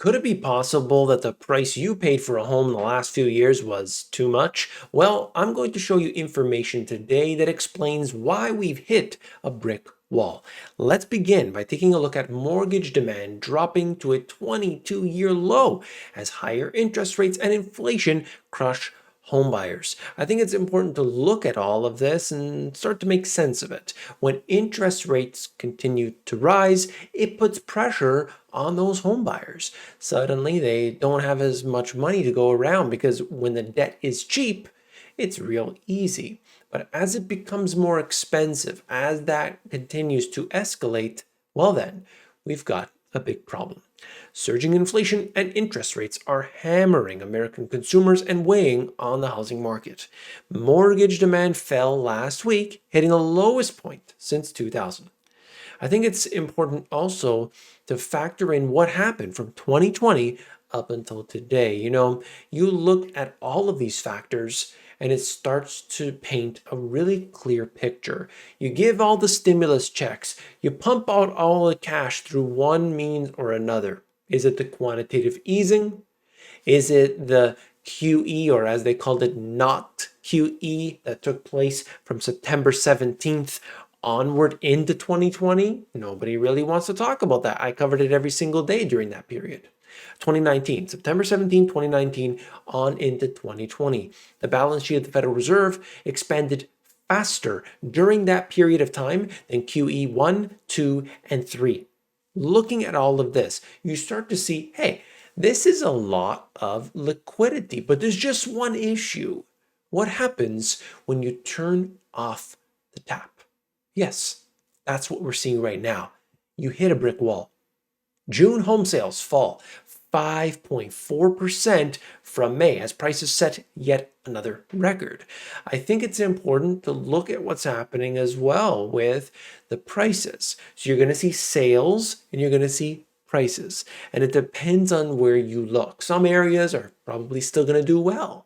Could it be possible that the price you paid for a home in the last few years was too much? Well, I'm going to show you information today that explains why we've hit a brick wall. Let's begin by taking a look at mortgage demand dropping to a 22-year low as higher interest rates and inflation crush homebuyers. I think it's important to look at all of this and start to make sense of it. When interest rates continue to rise, it puts pressure on those homebuyers. Suddenly, they don't have as much money to go around because when the debt is cheap, it's real easy. But as it becomes more expensive, as that continues to escalate, well then, we've got a big problem. Surging inflation and interest rates are hammering American consumers and weighing on the housing market. Mortgage demand fell last week, hitting the lowest point since 2000. I think it's important also to factor in what happened from 2020 up until today. You look at all of these factors and it starts to paint a really clear picture. You give all the stimulus checks, you pump out all the cash through one means or another. Is it the quantitative easing? Is it the QE, or as they called it, not QE, that took place from September 17th onward into 2020? Nobody really wants to talk about that. I covered it every single day during that period. 2019, September 17, 2019, on into 2020. The balance sheet of the Federal Reserve expanded faster during that period of time than QE 1, 2, and 3. Looking at all of this, you start to see, hey, this is a lot of liquidity, but there's just one issue. What happens when you turn off the tap? Yes, that's what we're seeing right now. You hit a brick wall. June home sales fall 5.4% from May as prices set yet another record. I think it's important to look at what's happening as well with the prices. So you're going to see sales and you're going to see prices, and it depends on where you look. Some areas are probably still going to do well.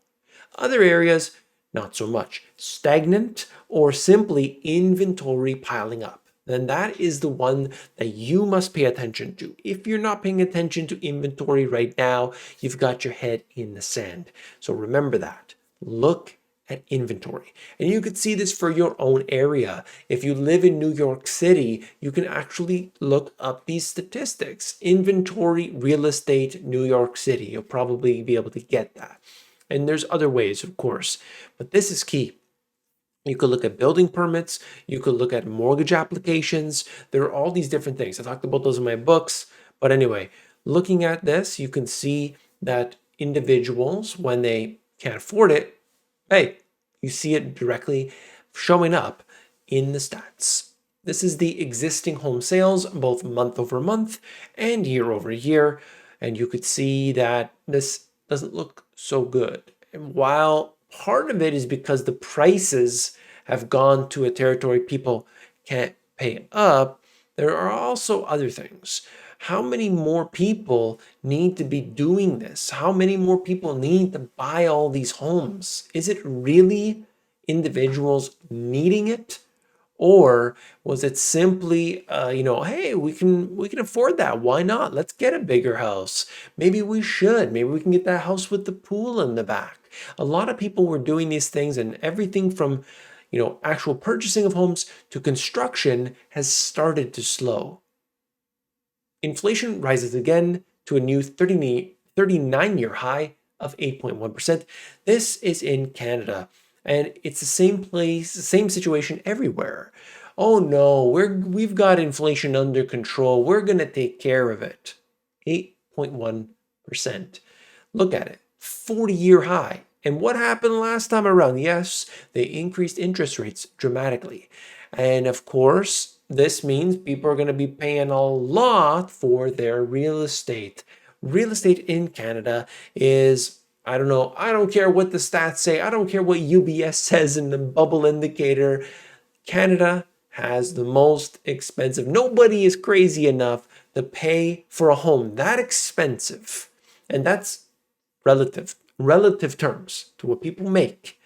Other areas, not so much. Stagnant or simply inventory piling up. Then that is the one that you must pay attention to. If you're not paying attention to inventory right now, you've got your head in the sand. So remember that. Look at inventory. And you could see this for your own area. If you live in New York City, you can actually look up these statistics. Inventory, real estate, New York City. You'll probably be able to get that. And there's other ways, of course, but this is key. You could look at building permits. You could look at mortgage applications. There are all these different things. I talked about those in my books. But anyway, looking at this, you can see that individuals, when they can't afford it, hey, you see it directly showing up in the stats. This is the existing home sales, both month over month and year over year. And you could see that this doesn't look so good. And while part of it is because the prices have gone to a territory people can't pay up, there are also other things. How many more people need to be doing this? How many more people need to buy all these homes? Is it really individuals needing it? Or was it simply, hey, we can afford that. Why not? Let's get a bigger house. Maybe we should. Maybe we can get that house with the pool in the back. A lot of people were doing these things, and everything from, actual purchasing of homes to construction has started to slow. Inflation rises again to a new 39-year high of 8.1%. This is in Canada. And it's the same place, the same situation everywhere. Oh no, we've got inflation under control. We're going to take care of it. 8.1%. Look at it, 40-year high. And what happened last time around? Yes, they increased interest rates dramatically. And of course, this means people are going to be paying a lot for their real estate. Real estate in Canada is, I don't know. I don't care what the stats say. I don't care what UBS says in the bubble indicator. Canada has the most expensive. Nobody is crazy enough to pay for a home that expensive. And that's relative terms to what people make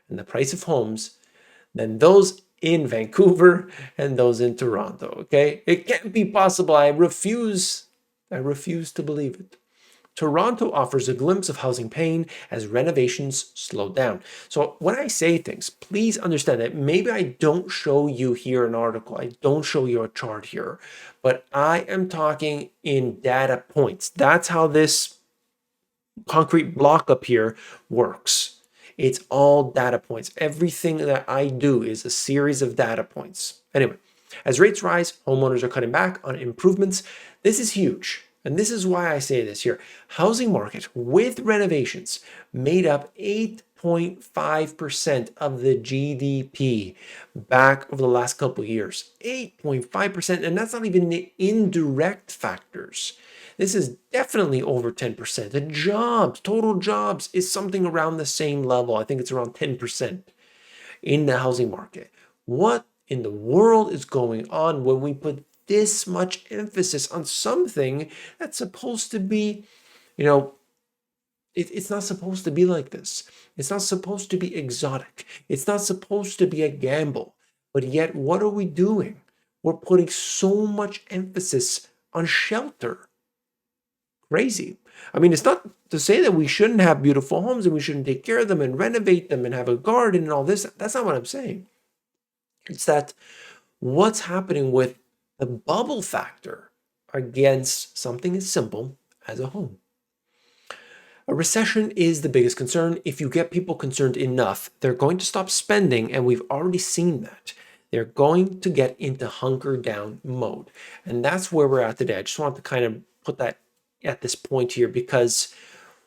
and the price of homes than those in Vancouver and those in Toronto. Okay? It can't be possible. I refuse to believe it. Toronto offers a glimpse of housing pain as renovations slow down. So when I say things, please understand that maybe I don't show you here an article, I don't show you a chart here, but I am talking in data points. That's how this concrete block up here works. It's all data points. Everything that I do is a series of data points. Anyway, as rates rise, homeowners are cutting back on improvements. This is huge. And this is why I say this here. Housing market with renovations made up 8.5% of the GDP back over the last couple of years. 8.5%. And that's not even the indirect factors. This is definitely over 10%. The jobs, total jobs, is something around the same level. I think it's around 10% in the housing market. What in the world is going on when we put this much emphasis on something that's supposed to be, it's not supposed to be like this. It's not supposed to be exotic. It's not supposed to be a gamble. But yet, what are we doing? We're putting so much emphasis on shelter. Crazy. I mean, it's not to say that we shouldn't have beautiful homes and we shouldn't take care of them and renovate them and have a garden and all this. That's not what I'm saying. It's that what's happening with the bubble factor against something as simple as a home. A recession is the biggest concern. If you get people concerned enough, they're going to stop spending, and we've already seen that. They're going to get into hunker down mode. And that's where we're at today. I just want to kind of put that at this point here, because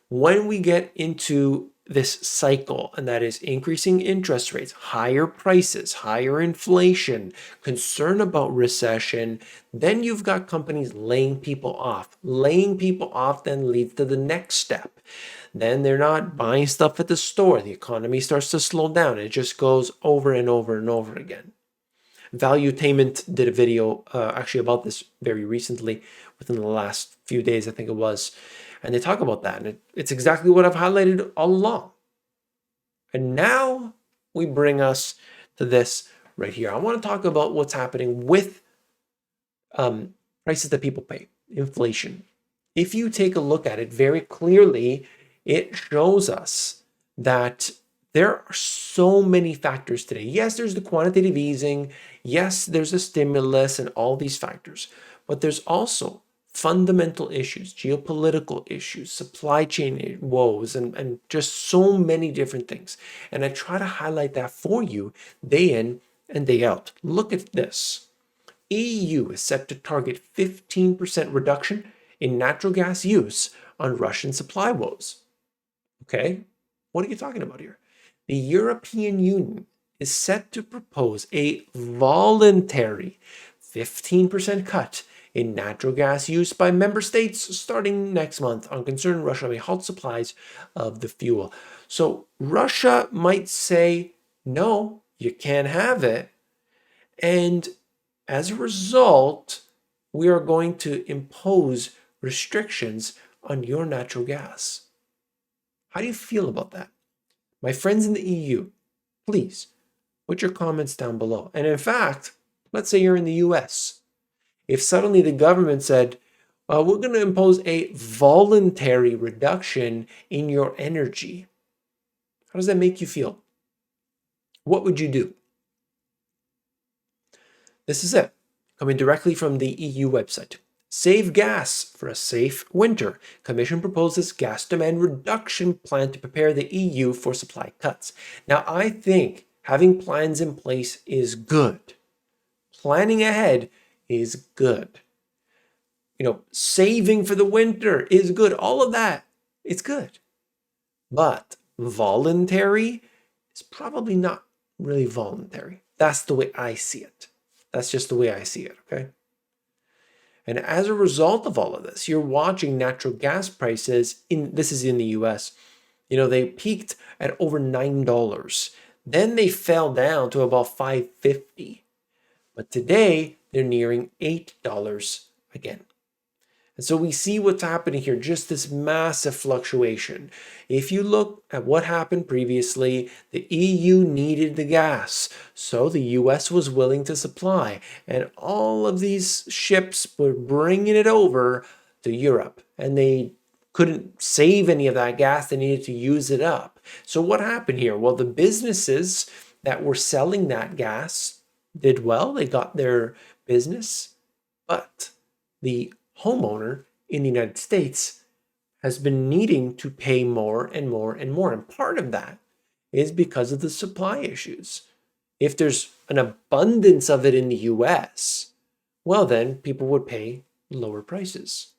when we get into this cycle, and that is increasing interest rates, higher prices, higher inflation, concern about recession, then you've got companies laying people off. Laying people off then leads to the next step. Then they're not buying stuff at the store. The economy starts to slow down. It just goes over and over and over again. Valuetainment did a video actually about this very recently, within the last few days, I think it was. And they talk about that. And it's exactly what I've highlighted all along. And now we bring us to this right here. I want to talk about what's happening with prices that people pay, inflation. If you take a look at it very clearly, it shows us that there are so many factors today. Yes, there's the quantitative easing. Yes, there's a stimulus and all these factors. But there's also fundamental issues, geopolitical issues, supply chain woes, and just so many different things. And I try to highlight that for you day in and day out. Look at this. EU is set to target 15% reduction in natural gas use on Russian supply woes. Okay, what are you talking about here? The European Union is set to propose a voluntary 15% cut in natural gas use by member states starting next month on concern Russia may halt supplies of the fuel. So Russia might say, no, you can't have it. And as a result, we are going to impose restrictions on your natural gas. How do you feel about that? My friends in the EU, please put your comments down below. And in fact, let's say you're in the US. If suddenly the government said, we're going to impose a voluntary reduction in your energy, how does that make you feel? What would you do? This is it, coming directly from the EU website. Save gas for a safe winter. Commission proposes gas demand reduction plan to prepare the EU for supply cuts. Now, I think having plans in place is good. Planning ahead is good. Saving for the winter is good. All of that, it's good. But voluntary is probably not really voluntary. That's the way I see it. That's just the way I see it, okay? And as a result of all of this, you're watching natural gas prices this is in the US. They peaked at over $9. Then they fell down to about $5.50. But today they're nearing $8 again. And so we see what's happening here, just this massive fluctuation. If you look at what happened previously, the EU needed the gas, so the US was willing to supply. And all of these ships were bringing it over to Europe. And they couldn't save any of that gas. They needed to use it up. So what happened here? Well, the businesses that were selling that gas did well. They got their business, but the homeowner in the United States has been needing to pay more and more and more. And part of that is because of the supply issues. If there's an abundance of it in the US, well, then people would pay lower prices.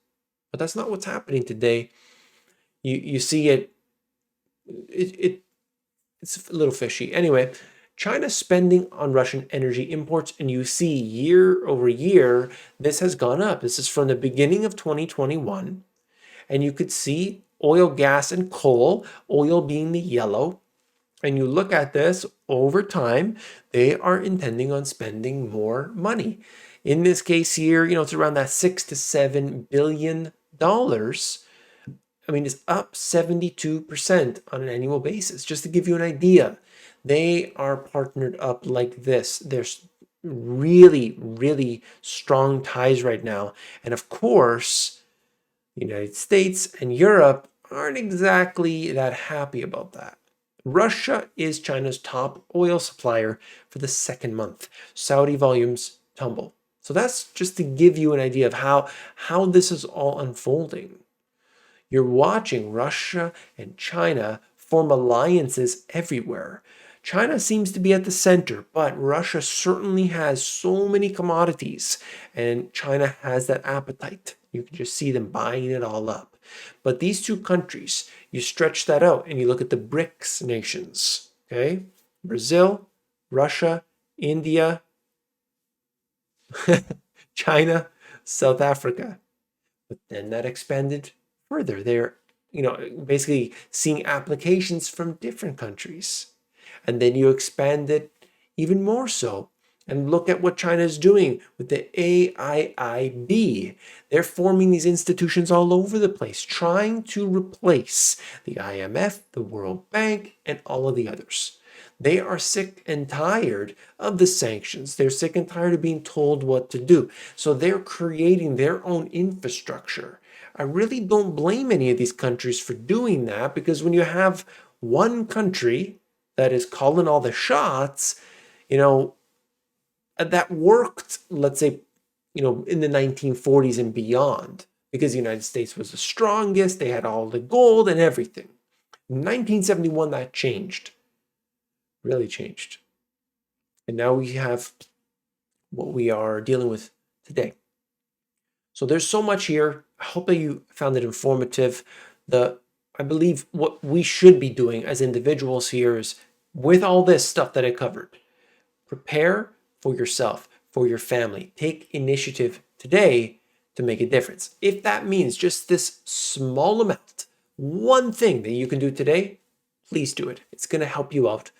But that's not what's happening today. You see it's a little fishy. Anyway, China's spending on Russian energy imports, and you see year over year, this has gone up. This is from the beginning of 2021. And you could see oil, gas, and coal, oil being the yellow. And you look at this over time, they are intending on spending more money. In this case here, it's around that $6 to $7 billion. I mean, it's up 72% on an annual basis. Just to give you an idea, they are partnered up like this. There's really, really strong ties right now. And of course, the United States and Europe aren't exactly that happy about that. Russia is China's top oil supplier for the second month. Saudi volumes tumble. So that's just to give you an idea of how this is all unfolding. You're watching Russia and China form alliances everywhere. China seems to be at the center, but Russia certainly has so many commodities, and China has that appetite. You can just see them buying it all up. But these two countries, you stretch that out and you look at the BRICS nations, okay? Brazil, Russia, India, China, South Africa. But then that expanded further. They're, basically seeing applications from different countries. And then you expand it even more so. And look at what China is doing with the AIIB. They're forming these institutions all over the place, trying to replace the IMF, the World Bank, and all of the others. They are sick and tired of the sanctions. They're sick and tired of being told what to do. So they're creating their own infrastructure. I really don't blame any of these countries for doing that, because when you have one country that is calling all the shots, that worked, let's say, in the 1940s and beyond, because the United States was the strongest. They had all the gold and everything. In 1971, that changed, really changed. And now we have what we are dealing with today. So there's so much here. I hope that you found it informative. I believe what we should be doing as individuals here is, with all this stuff that I covered, prepare for yourself, for your family. Take initiative today to make a difference. If that means just this small amount, one thing that you can do today, please do it. It's going to help you out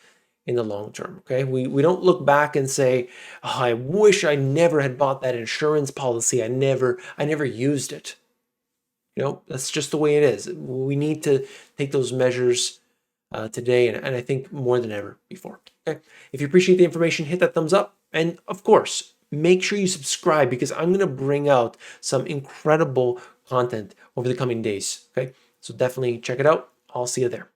in the long term, okay? We don't look back and say, oh, I wish I never had bought that insurance policy. I never used it. That's just the way it is. We need to take those measures today, and I think more than ever before. Okay. If you appreciate the information, hit that thumbs up. And of course, make sure you subscribe, because I'm going to bring out some incredible content over the coming days. Okay. So definitely check it out. I'll see you there.